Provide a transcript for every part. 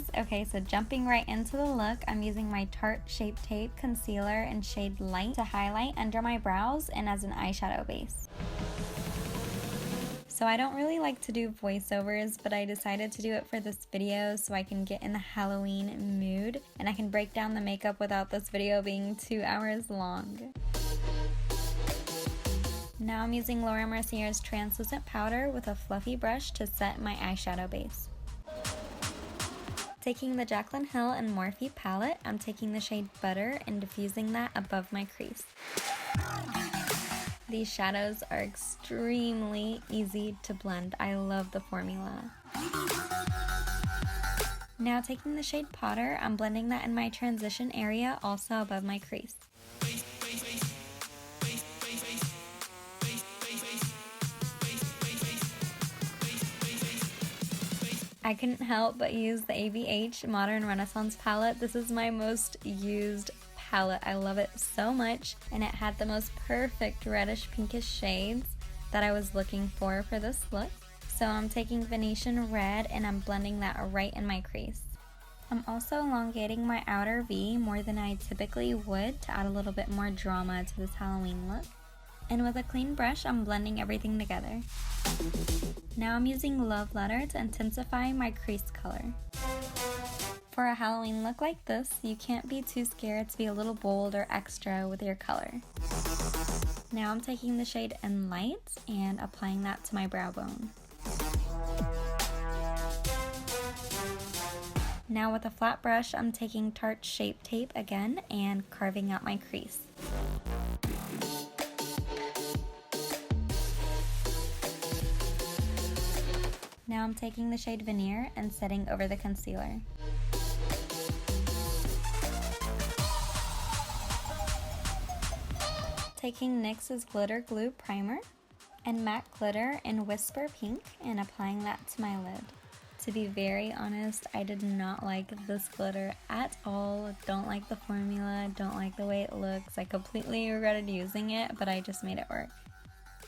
beauties. Okay, so jumping right into the look, I'm using my Tarte Shape Tape Concealer in shade Light to highlight under my brows and as an eyeshadow base. So I don't really like to do voiceovers, but I decided to do it for this video so I can get in the Halloween mood and I can break down the makeup without this video being 2 hours long. Now I'm using Laura Mercier's translucent powder with a fluffy brush to set my eyeshadow base. Taking the Jaclyn Hill and Morphe palette, I'm taking the shade Butter and diffusing that above my crease. These shadows are extremely easy to blend. I love the formula. Now taking the shade Potter, I'm blending that in my transition area, also above my crease. I couldn't help but use the ABH Modern Renaissance palette. This is my most used palette. I love it so much, and it had the most perfect reddish pinkish shades that I was looking for this look. So I'm taking Venetian Red and I'm blending that right in my crease. I'm also elongating my outer V more than I typically would to add a little bit more drama to this Halloween look. And with a clean brush, I'm blending everything together. Now I'm using Love Letter to intensify my crease color. For a Halloween look like this, you can't be too scared to be a little bold or extra with your color. Now I'm taking the shade in Light and applying that to my brow bone. Now with a flat brush, I'm taking Tarte Shape Tape again and carving out my crease. Now I'm taking the shade Veneer and setting over the concealer. Taking NYX's Glitter Glue Primer and Matte Glitter in Whisper Pink and applying that to my lid. To be very honest, I did not like this glitter at all. Don't like the formula, don't like the way it looks. I completely regretted using it, but I just made it work.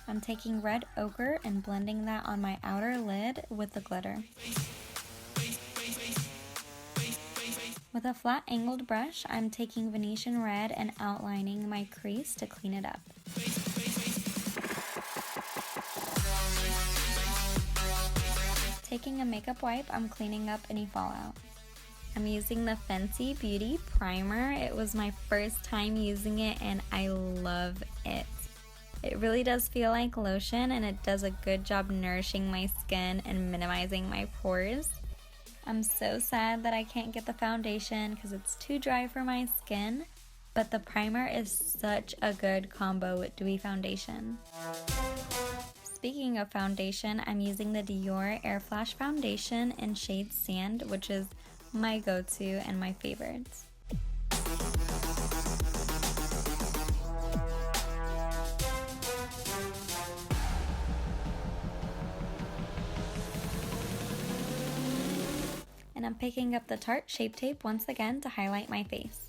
I'm taking Red Ochre and blending that on my outer lid with the glitter. With a flat angled brush, I'm taking Venetian Red and outlining my crease to clean it up. Taking a makeup wipe, I'm cleaning up any fallout. I'm using the Fenty Beauty Primer. It was my first time using it and I love it. It really does feel like lotion and it does a good job nourishing my skin and minimizing my pores. I'm so sad that I can't get the foundation because it's too dry for my skin, but the primer is such a good combo with dewy foundation. Speaking of foundation, I'm using the Dior Air Flash Foundation in shade Sand, which is my go-to and my favorites. And I'm picking up the Tarte Shape Tape once again to highlight my face.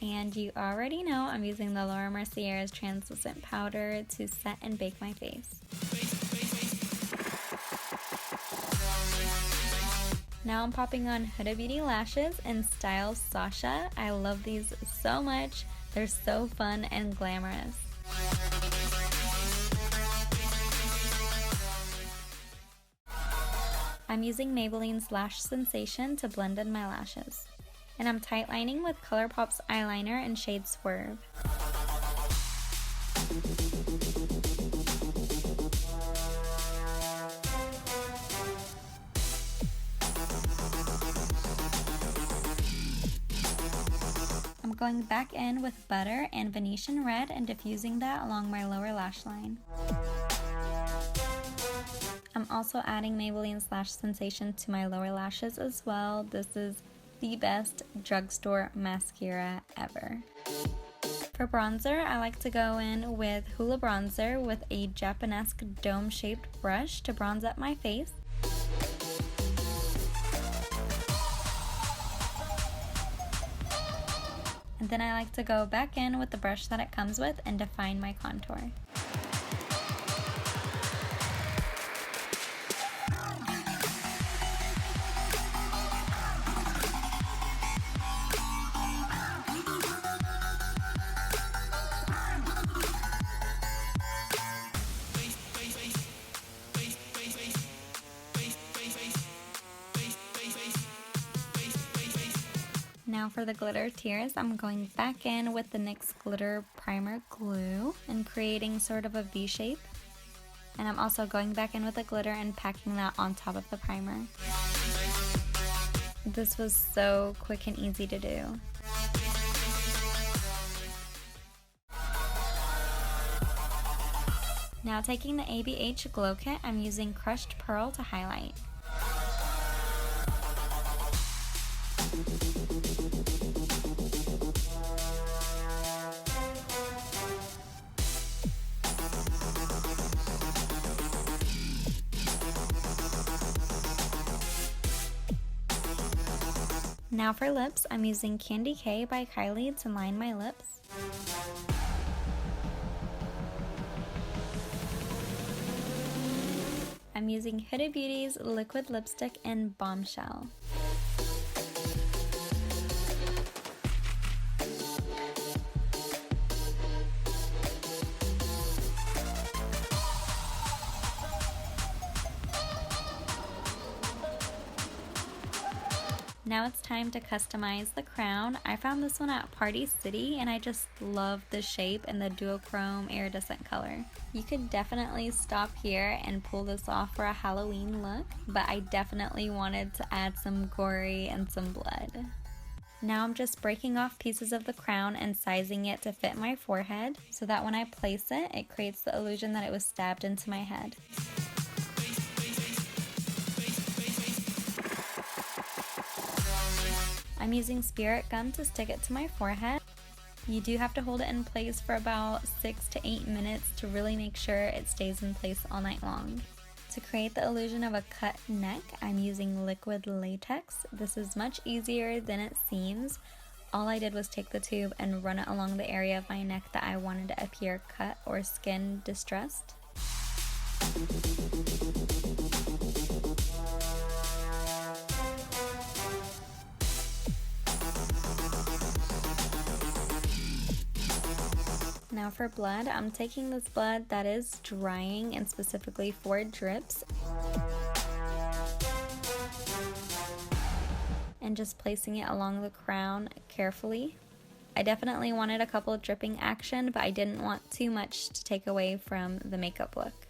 And you already know I'm using the Laura Mercier's translucent powder to set and bake my face. Now I'm popping on Huda Beauty lashes in style Sasha. I love these so much. They're so fun and glamorous. I'm using Maybelline's Lash Sensation to blend in my lashes. And I'm tightlining with ColourPop's eyeliner in shade Swerve. I'm going back in with Butter and Venetian Red and diffusing that along my lower lash line. also adding Maybelline Lash Sensation to my lower lashes as well. This is the best drugstore mascara ever. For bronzer, I like to go in with Hoola Bronzer with a Japanesque dome-shaped brush to bronze up my face. And then I like to go back in with the brush that it comes with and define my contour. Now for the glitter tears, I'm going back in with the NYX Glitter Primer Glue and creating sort of a V shape. And I'm also going back in with the glitter and packing that on top of the primer. This was so quick and easy to do. Now taking the ABH Glow Kit, I'm using Crushed Pearl to highlight. Now for lips, I'm using Candy K by Kylie to line my lips. I'm using Huda Beauty's liquid lipstick in Bombshell. Now it's time to customize the crown. I found this one at Party City and I just love the shape and the duochrome iridescent color. You could definitely stop here and pull this off for a Halloween look, but I definitely wanted to add some gory and some blood. Now I'm just breaking off pieces of the crown and sizing it to fit my forehead so that when I place it, it creates the illusion that it was stabbed into my head. I'm using Spirit Gum to stick it to my forehead. You do have to hold it in place for about 6 to 8 minutes to really make sure it stays in place all night long. To create the illusion of a cut neck, I'm using liquid latex. This is much easier than it seems. All I did was take the tube and run it along the area of my neck that I wanted to appear cut or skin distressed. Now for blood, I'm taking this blood that is drying and specifically for drips and just placing it along the crown carefully. I definitely wanted a couple of dripping action, but I didn't want too much to take away from the makeup look.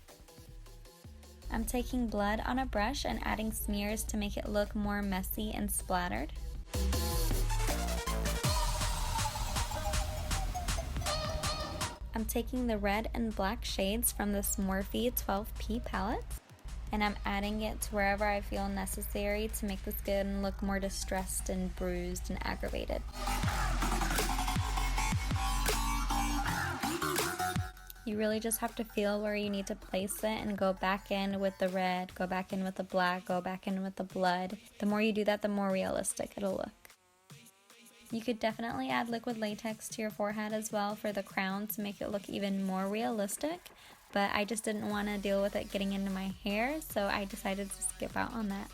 I'm taking blood on a brush and adding smears to make it look more messy and splattered. I'm taking the red and black shades from this Morphe 12P palette and I'm adding it to wherever I feel necessary to make the skin look more distressed and bruised and aggravated. You really just have to feel where you need to place it and go back in with the red, go back in with the black, go back in with the blood. The more you do that, the more realistic it'll look. You could definitely add liquid latex to your forehead as well for the crown to make it look even more realistic, but I just didn't want to deal with it getting into my hair, so I decided to skip out on that.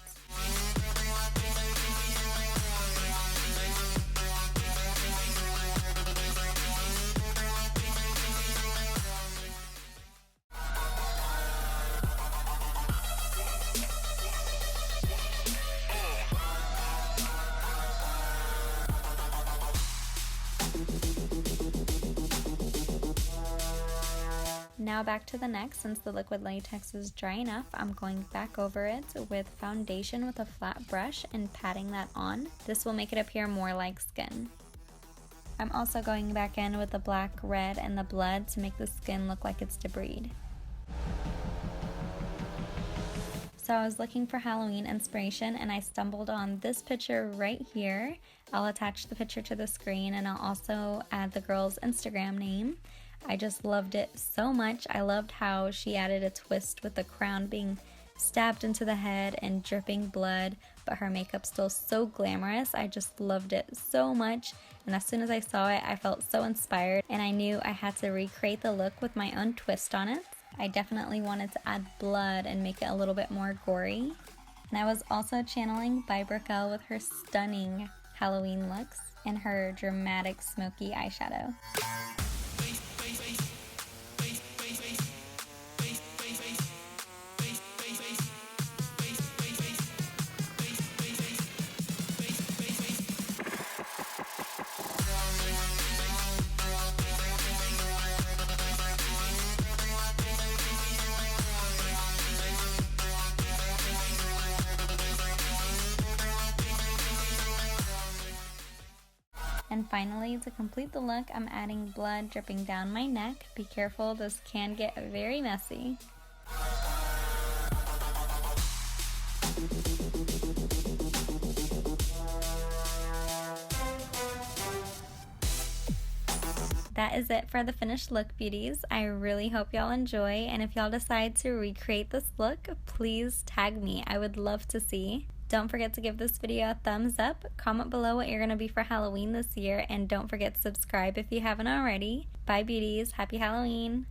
Now back to the neck. Since the liquid latex is dry enough, I'm going back over it with foundation with a flat brush and patting that on. This will make it appear more like skin. I'm also going back in with the black, red, and the blood to make the skin look like it's debris. So I was looking for Halloween inspiration and I stumbled on this picture right here. I'll attach the picture to the screen and I'll also add the girl's Instagram name. I just loved it so much. I loved how she added a twist with the crown being stabbed into the head and dripping blood, but her makeup still so glamorous. I just loved it so much, and as soon as I saw it, I felt so inspired and I knew I had to recreate the look with my own twist on it. I definitely wanted to add blood and make it a little bit more gory. And I was also channeling by Brickell with her stunning Halloween looks and her dramatic smoky eyeshadow. And finally, to complete the look, I'm adding blood dripping down my neck. Be careful, this can get very messy. That is it for the finished look, beauties. I really hope y'all enjoy, and if y'all decide to recreate this look, please tag me. I would love to see. Don't forget to give this video a thumbs up, comment below what you're going to be for Halloween this year, and don't forget to subscribe if you haven't already. Bye beauties, happy Halloween!